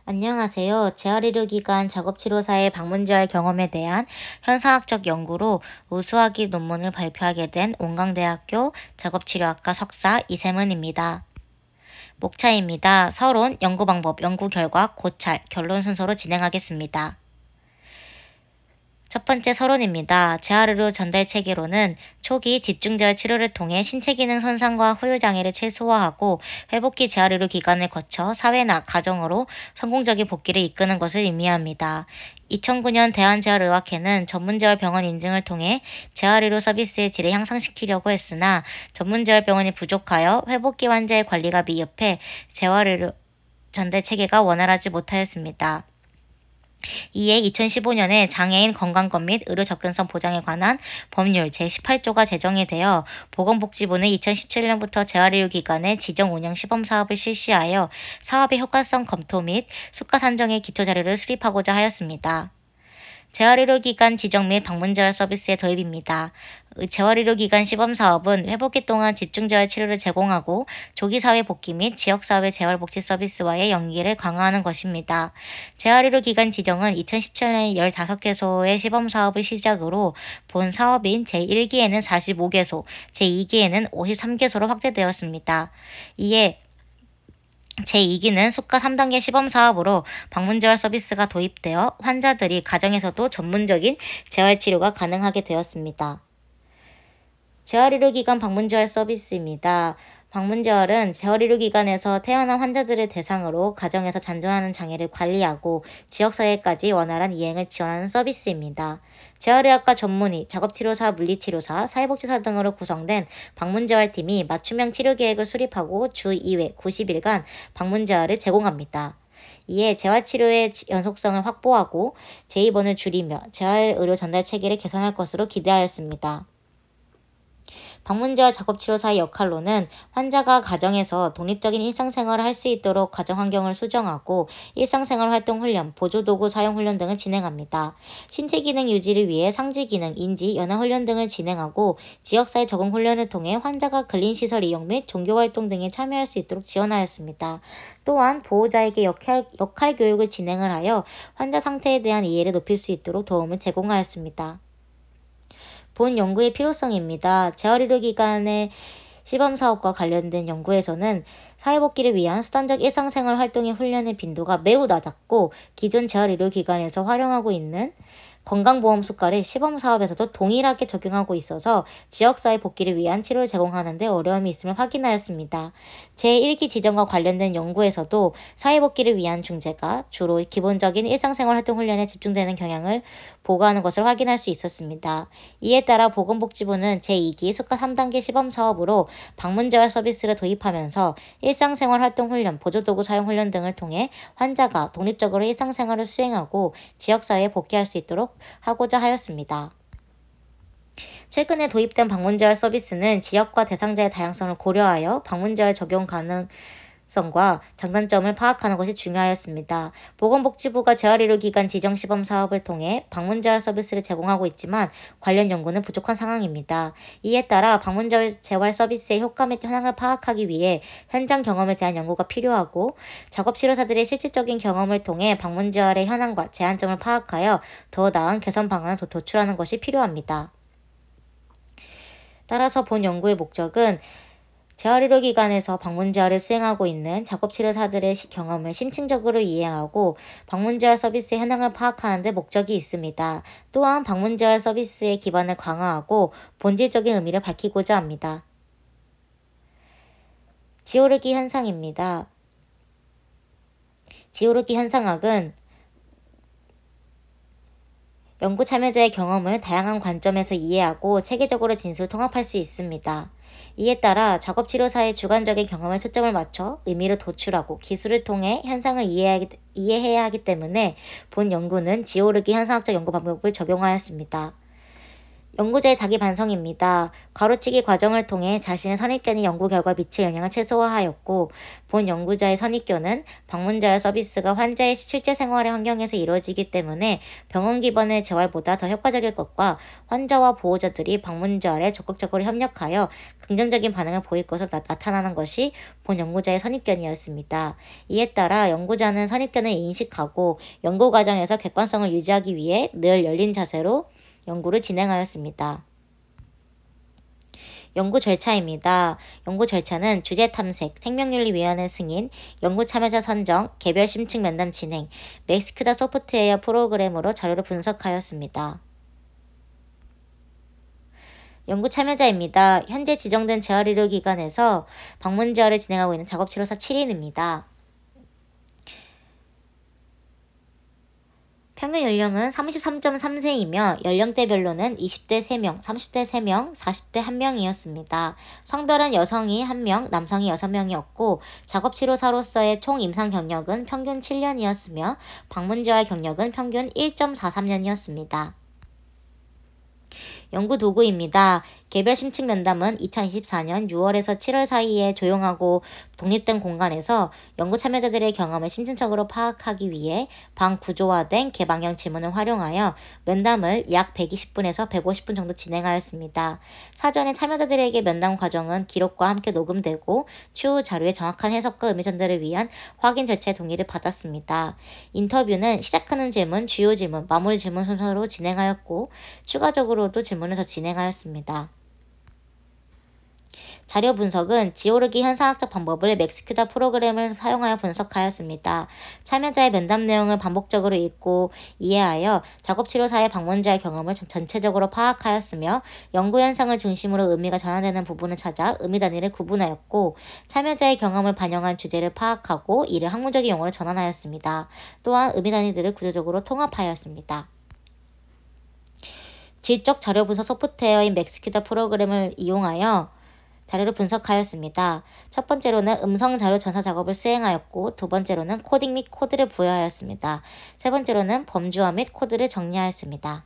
안녕하세요. 재활의료기관 작업치료사의 방문재활 경험에 대한 현상학적 연구로 우수학위 논문을 발표하게 된 원광대학교 작업치료학과 석사 이세문입니다. 목차입니다. 서론, 연구방법, 연구결과, 고찰, 결론 순서로 진행하겠습니다. 첫 번째 서론입니다. 재활의료 전달 체계로는 초기 집중재활 치료를 통해 신체 기능 손상과 후유 장애를 최소화하고 회복기 재활의료 기간을 거쳐 사회나 가정으로 성공적인 복귀를 이끄는 것을 의미합니다. 2009년 대한재활의학회는 전문재활병원 인증을 통해 재활의료 서비스의 질을 향상시키려고 했으나 전문재활병원이 부족하여 회복기 환자의 관리가 미흡해 재활의료 전달 체계가 원활하지 못하였습니다. 이에 2015년에 장애인 건강권 및 의료 접근성 보장에 관한 법률 제18조가 제정이 되어 보건복지부는 2017년부터 재활의료기관의 지정 운영 시범사업을 실시하여 사업의 효과성 검토 및 수가 산정의 기초자료를 수립하고자 하였습니다. 재활의료기관 지정 및 방문재활 서비스의 도입입니다. 재활의료기관 시범사업은 회복기 동안 집중재활 치료를 제공하고 조기사회 복귀 및 지역사회 재활복지 서비스와의 연계를 강화하는 것입니다. 재활의료기관 지정은 2017년 15개소의 시범사업을 시작으로 본 사업인 제1기에는 45개소, 제2기에는 53개소로 확대되었습니다. 이에 제2기는 수가 3단계 시범사업으로 방문재활 서비스가 도입되어 환자들이 가정에서도 전문적인 재활치료가 가능하게 되었습니다. 재활의료기관 방문재활 서비스입니다. 방문재활은 재활의료기관에서 태어난 환자들을 대상으로 가정에서 잔존하는 장애를 관리하고 지역사회까지 원활한 이행을 지원하는 서비스입니다. 재활의학과 전문의, 작업치료사, 물리치료사, 사회복지사 등으로 구성된 방문재활팀이 맞춤형 치료계획을 수립하고 주 2회 90일간 방문재활을 제공합니다. 이에 재활치료의 연속성을 확보하고 재입원을 줄이며 재활의료 전달 체계를 개선할 것으로 기대하였습니다. 방문재활 작업치료사의 역할로는 환자가 가정에서 독립적인 일상생활을 할 수 있도록 가정환경을 수정하고 일상생활 활동 훈련, 보조도구 사용 훈련 등을 진행합니다. 신체기능 유지를 위해 상지기능, 인지, 연화훈련 등을 진행하고 지역사회 적응 훈련을 통해 환자가 근린시설 이용 및 종교활동 등에 참여할 수 있도록 지원하였습니다. 또한 보호자에게 역할 교육을 진행을 하여 환자 상태에 대한 이해를 높일 수 있도록 도움을 제공하였습니다. 본 연구의 필요성입니다. 재활의료기관의 시범사업과 관련된 연구에서는 사회복귀를 위한 수단적 일상생활 활동의 훈련의 빈도가 매우 낮았고 기존 재활의료기관에서 활용하고 있는 건강보험 수가를 시범사업에서도 동일하게 적용하고 있어서 지역사회 복귀를 위한 치료를 제공하는 데 어려움이 있음을 확인하였습니다. 제1기 지정과 관련된 연구에서도 사회복귀를 위한 중재가 주로 기본적인 일상생활 활동 훈련에 집중되는 경향을 보고하는 것을 확인할 수 있었습니다. 이에 따라 보건복지부는 제2기 수가 3단계 시범사업으로 방문재활 서비스를 도입하면서 일상생활 활동 훈련, 보조도구 사용 훈련 등을 통해 환자가 독립적으로 일상생활을 수행하고 지역사회에 복귀할 수 있도록 하고자 하였습니다. 최근에 도입된 방문재활 서비스는 지역과 대상자의 다양성을 고려하여 방문재활 적용 가능성과 장단점을 파악하는 것이 중요하였습니다. 보건복지부가 재활의료기관 지정시범 사업을 통해 방문재활 서비스를 제공하고 있지만 관련 연구는 부족한 상황입니다. 이에 따라 방문재활 서비스의 효과 및 현황을 파악하기 위해 현장 경험에 대한 연구가 필요하고 작업치료사들의 실질적인 경험을 통해 방문재활의 현황과 제한점을 파악하여 더 나은 개선 방안을 도출하는 것이 필요합니다. 따라서 본 연구의 목적은 재활의료기관에서 방문재활을 수행하고 있는 작업치료사들의 경험을 심층적으로 이해하고 방문재활 서비스의 현황을 파악하는 데 목적이 있습니다. 또한 방문재활 서비스의 기반을 강화하고 본질적인 의미를 밝히고자 합니다. 지오르기 현상입니다. 지오르기 현상학은 연구 참여자의 경험을 다양한 관점에서 이해하고 체계적으로 진술을 통합할 수 있습니다. 이에 따라 작업치료사의 주관적인 경험에 초점을 맞춰 의미를 도출하고 기술을 통해 현상을 이해해야 하기 때문에 본 연구는 지오르기 현상학적 연구 방법을 적용하였습니다. 연구자의 자기 반성입니다. 가로치기 과정을 통해 자신의 선입견이 연구 결과에 미칠 영향을 최소화하였고, 본 연구자의 선입견은 방문자열 서비스가 환자의 실제 생활의 환경에서 이루어지기 때문에 병원 기반의 재활보다 더 효과적일 것과 환자와 보호자들이 방문자열에 적극적으로 협력하여 긍정적인 반응을 보일 것으로 나타나는 것이 본 연구자의 선입견이었습니다. 이에 따라 연구자는 선입견을 인식하고 연구 과정에서 객관성을 유지하기 위해 늘 열린 자세로 연구를 진행하였습니다. 연구 절차입니다. 연구 절차는 주제 탐색, 생명윤리위원회 승인, 연구 참여자 선정, 개별 심층 면담 진행, 맥스큐다 소프트웨어 프로그램으로 자료를 분석하였습니다. 연구 참여자입니다. 현재 지정된 재활의료기관에서 방문 재활을 진행하고 있는 작업치료사 7인입니다. 평균 연령은 33.3세이며 연령대별로는 20대 3명, 30대 3명, 40대 1명이었습니다. 성별은 여성이 1명, 남성이 6명이었고 작업치료사로서의 총 임상 경력은 평균 7년이었으며 방문재활 경력은 평균 1.43년이었습니다. 연구 도구입니다. 개별 심층 면담은 2024년 6월에서 7월 사이에 조용하고 독립된 공간에서 연구 참여자들의 경험을 심층적으로 파악하기 위해 방구조화된 개방형 질문을 활용하여 면담을 약 120분에서 150분 정도 진행하였습니다. 사전에 참여자들에게 면담 과정은 기록과 함께 녹음되고 추후 자료의 정확한 해석과 의미 전달을 위한 확인 절차의 동의를 받았습니다. 인터뷰는 시작하는 질문, 주요 질문, 마무리 질문 순서로 진행하였고 추가적으로도 질문을 더 진행하였습니다. 자료 분석은 지오르기 현상학적 방법을 맥스큐다 프로그램을 사용하여 분석하였습니다. 참여자의 면담 내용을 반복적으로 읽고 이해하여 작업치료사의 방문자의 경험을 전체적으로 파악하였으며 연구 현상을 중심으로 의미가 전환되는 부분을 찾아 의미 단위를 구분하였고 참여자의 경험을 반영한 주제를 파악하고 이를 학문적인 용어로 전환하였습니다. 또한 의미 단위들을 구조적으로 통합하였습니다. 질적 자료 분석 소프트웨어인 맥스큐다 프로그램을 이용하여 자료를 분석하였습니다. 첫 번째로는 음성 자료 전사 작업을 수행하였고 두 번째로는 코딩 및 코드를 부여하였습니다. 세 번째로는 범주화 및 코드를 정리하였습니다.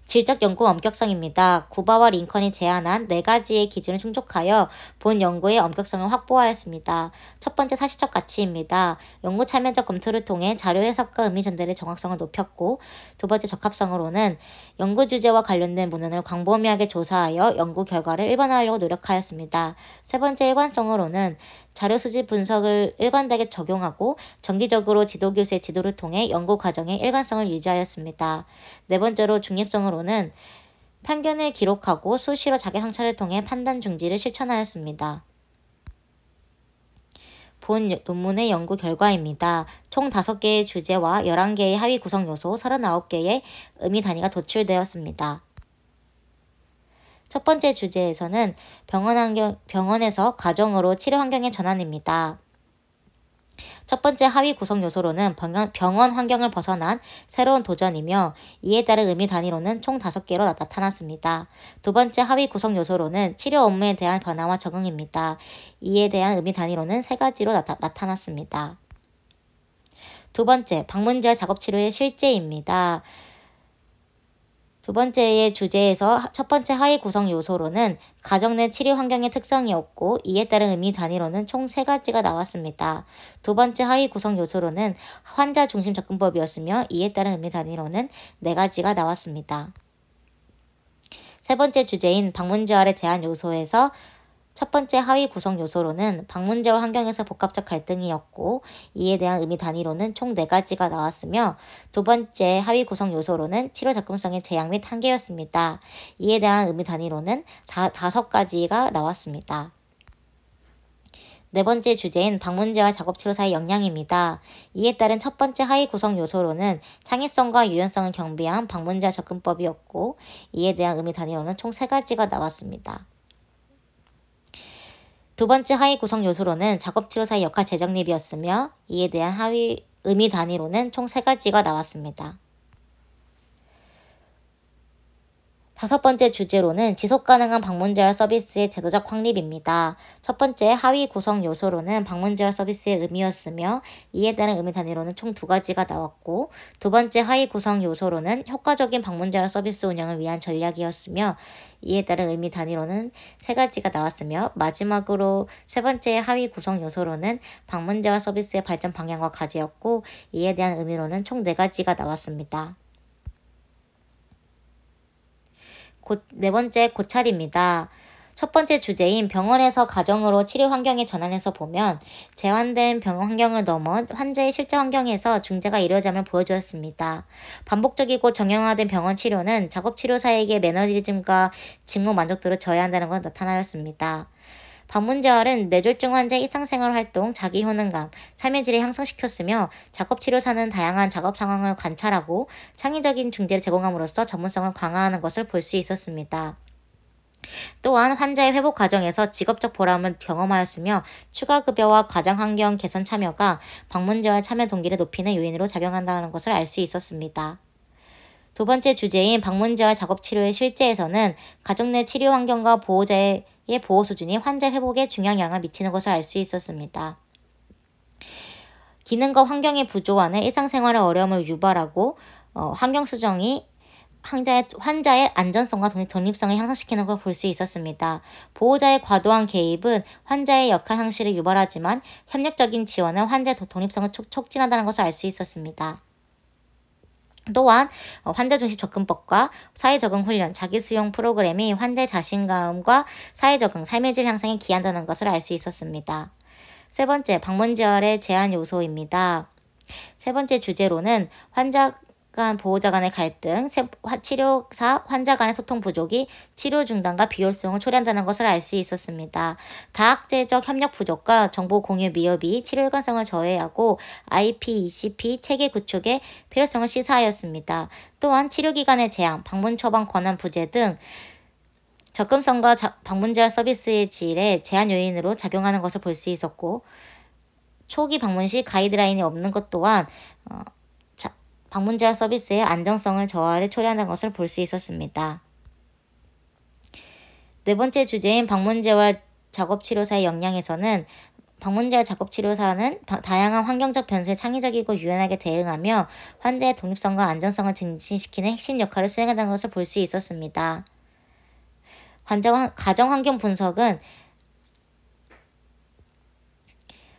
질적 연구 엄격성입니다. 구바와 링컨이 제안한 4가지의 기준을 충족하여 본 연구의 엄격성을 확보하였습니다. 첫 번째 사실적 가치입니다. 연구 참여자 검토를 통해 자료 해석과 의미 전달의 정확성을 높였고 두 번째 적합성으로는 연구 주제와 관련된 문헌을 광범위하게 조사하여 연구 결과를 일반화하려고 노력하였습니다. 세 번째 일관성으로는 자료 수집 분석을 일관되게 적용하고 정기적으로 지도교수의 지도를 통해 연구 과정의 일관성을 유지하였습니다. 네 번째로 중립성으로는 편견을 기록하고 수시로 자기 성찰을 통해 판단 중지를 실천하였습니다. 본 논문의 연구 결과입니다. 총 5개의 주제와 11개의 하위 구성 요소, 39개의 의미 단위가 도출되었습니다. 첫 번째 주제에서는 병원에서 가정으로 치료 환경의 전환입니다. 첫 번째 하위 구성 요소로는 병원 환경을 벗어난 새로운 도전이며 이에 따른 의미 단위로는 총 5개로 나타났습니다. 두 번째 하위 구성 요소로는 치료 업무에 대한 변화와 적응입니다. 이에 대한 의미 단위로는 3가지로 나타났습니다. 두 번째, 방문자 작업치료의 실제입니다. 두 번째의 주제에서 첫 번째 하위 구성 요소로는 가정 내 치료 환경의 특성이었고 이에 따른 의미 단위로는 총 3가지가 나왔습니다. 두 번째 하위 구성 요소로는 환자 중심 접근법이었으며 이에 따른 의미 단위로는 4가지가 나왔습니다. 세 번째 주제인 방문재활의 제한 요소에서 첫 번째 하위 구성 요소로는 방문재활 환경에서 복합적 갈등이었고 이에 대한 의미 단위로는 총 4가지가 나왔으며 두 번째 하위 구성 요소로는 치료 접근성의 제약 및 한계였습니다. 이에 대한 의미 단위로는 5가지가 나왔습니다. 네 번째 주제인 방문재활 작업치료사의 역량입니다. 이에 따른 첫 번째 하위 구성 요소로는 창의성과 유연성을 경비한 방문재활 접근법이었고 이에 대한 의미 단위로는 총 3가지가 나왔습니다. 두 번째 하위 구성 요소로는 작업치료사의 역할 재정립이었으며 이에 대한 하위 의미 단위로는 총 3가지가 나왔습니다. 다섯 번째 주제로는 지속가능한 방문재활 서비스의 제도적 확립입니다. 첫 번째 하위 구성 요소로는 방문재활 서비스의 의미였으며 이에 따른 의미 단위로는 총 두 가지가 나왔고, 두 번째 하위 구성 요소로는 효과적인 방문재활 서비스 운영을 위한 전략이었으며 이에 따른 의미 단위로는 세 가지가 나왔으며, 마지막으로 세 번째 하위 구성 요소로는 방문재활 서비스의 발전 방향과 과제였고 이에 대한 의미로는 총 네 가지가 나왔습니다. 네 번째 고찰입니다. 첫 번째 주제인 병원에서 가정으로 치료 환경에 전환해서 보면 재환된 병원 환경을 넘어 환자의 실제 환경에서 중재가 이루어짐을 보여주었습니다. 반복적이고 정형화된 병원 치료는 작업치료사에게 매너리즘과 직무 만족도를 저해한다는 것 나타나였습니다. 방문재활은 뇌졸중 환자의 일상생활 활동, 자기 효능감, 삶의 질을 향상시켰으며 작업치료사는 다양한 작업 상황을 관찰하고 창의적인 중재를 제공함으로써 전문성을 강화하는 것을 볼 수 있었습니다. 또한 환자의 회복 과정에서 직업적 보람을 경험하였으며 추가 급여와 가정 환경 개선 참여가 방문재활 참여 동기를 높이는 요인으로 작용한다는 것을 알 수 있었습니다. 두 번째 주제인 방문재활 작업치료의 실제에서는 가족 내 치료 환경과 보호자의 보호 수준이 환자 회복에 중요한 영향을 미치는 것을 알 수 있었습니다. 기능과 환경의 부조화는 일상생활의 어려움을 유발하고 환경 수정이 환자의 안전성과 독립성을 향상시키는 걸 볼 수 있었습니다. 보호자의 과도한 개입은 환자의 역할 상실을 유발하지만 협력적인 지원은 환자의 독립성을 촉진한다는 것을 알 수 있었습니다. 또한 환자 중심 접근법과 사회적응 훈련, 자기수용 프로그램이 환자의 자신감과 사회적응, 삶의 질 향상에 기한다는 것을 알 수 있었습니다. 세 번째, 방문재활의 제한 요소입니다. 세 번째 주제로는 환자 간 보호자 간의 갈등, 치료사, 환자 간의 소통 부족이 치료 중단과 비효율성을 초래한다는 것을 알 수 있었습니다. 다학제적 협력 부족과 정보 공유 미흡이 치료 일관성을 저해하고 IP, ECP 체계 구축의 필요성을 시사하였습니다. 또한 치료기간의 제한, 방문 처방 권한 부재 등 접근성과 방문재활 서비스의 질에 제한 요인으로 작용하는 것을 볼 수 있었고, 초기 방문 시 가이드라인이 없는 것 또한 방문재활 서비스의 안정성을 저하를 초래한다는 것을 볼 수 있었습니다. 네 번째 주제인 방문재활 작업치료사의 역량에서는 방문재활 작업치료사는 다양한 환경적 변수에 창의적이고 유연하게 대응하며 환자의 독립성과 안전성을 증진시키는 핵심 역할을 수행한다는 것을 볼 수 있었습니다.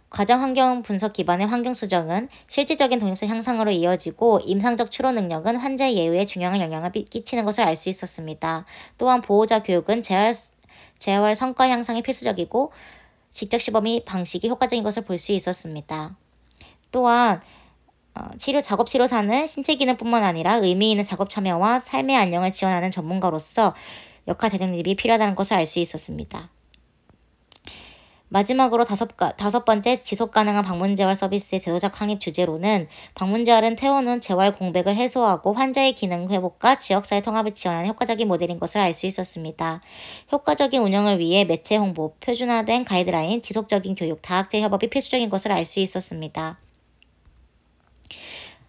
가정환경 분석 기반의 환경 수정은 실질적인 독립성 향상으로 이어지고 임상적 추론 능력은 환자의 예후에 중요한 영향을 끼치는 것을 알 수 있었습니다. 또한 보호자 교육은 재활 성과 향상에 필수적이고 지적 시범의 방식이 효과적인 것을 볼 수 있었습니다. 또한 작업치료사는 신체 기능뿐만 아니라 의미 있는 작업 참여와 삶의 안녕을 지원하는 전문가로서 역할 대응력이 필요하다는 것을 알 수 있었습니다. 마지막으로 다섯 번째 지속가능한 방문재활 서비스의 제도적 확립 주제로는 방문재활은 퇴원 후 재활 공백을 해소하고 환자의 기능 회복과 지역사회 통합을 지원하는 효과적인 모델인 것을 알 수 있었습니다. 효과적인 운영을 위해 매체 홍보, 표준화된 가이드라인, 지속적인 교육, 다학제 협업이 필수적인 것을 알 수 있었습니다.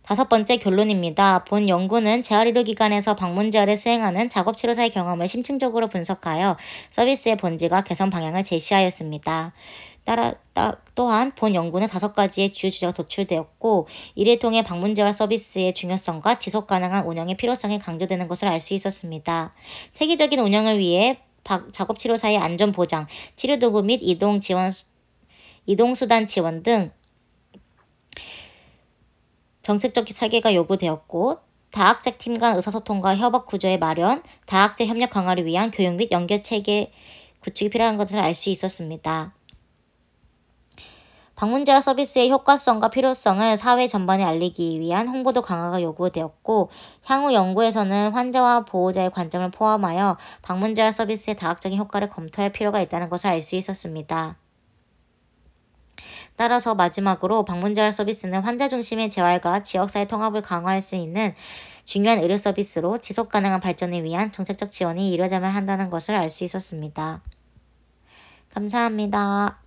다섯 번째 결론입니다. 본 연구는 재활의료기관에서 방문재활을 수행하는 작업치료사의 경험을 심층적으로 분석하여 서비스의 본질과 개선 방향을 제시하였습니다. 또한 본 연구는 5가지의 주요 주제가 도출되었고 이를 통해 방문재활 서비스의 중요성과 지속가능한 운영의 필요성이 강조되는 것을 알 수 있었습니다. 체계적인 운영을 위해 작업치료사의 안전보장, 치료도구 및 이동수단 지원 등 정책적 설계가 요구되었고 다학적 팀 간 의사소통과 협업 구조의 마련, 다학제 협력 강화를 위한 교육 및 연결체계 구축이 필요한 것을 알 수 있었습니다. 방문재활 서비스의 효과성과 필요성을 사회 전반에 알리기 위한 홍보도 강화가 요구되었고 향후 연구에서는 환자와 보호자의 관점을 포함하여 방문재활 서비스의 다학적인 효과를 검토할 필요가 있다는 것을 알 수 있었습니다. 따라서 마지막으로 방문재활 서비스는 환자 중심의 재활과 지역사회 통합을 강화할 수 있는 중요한 의료 서비스로 지속가능한 발전을 위한 정책적 지원이 이루어져야만 한다는 것을 알 수 있었습니다. 감사합니다.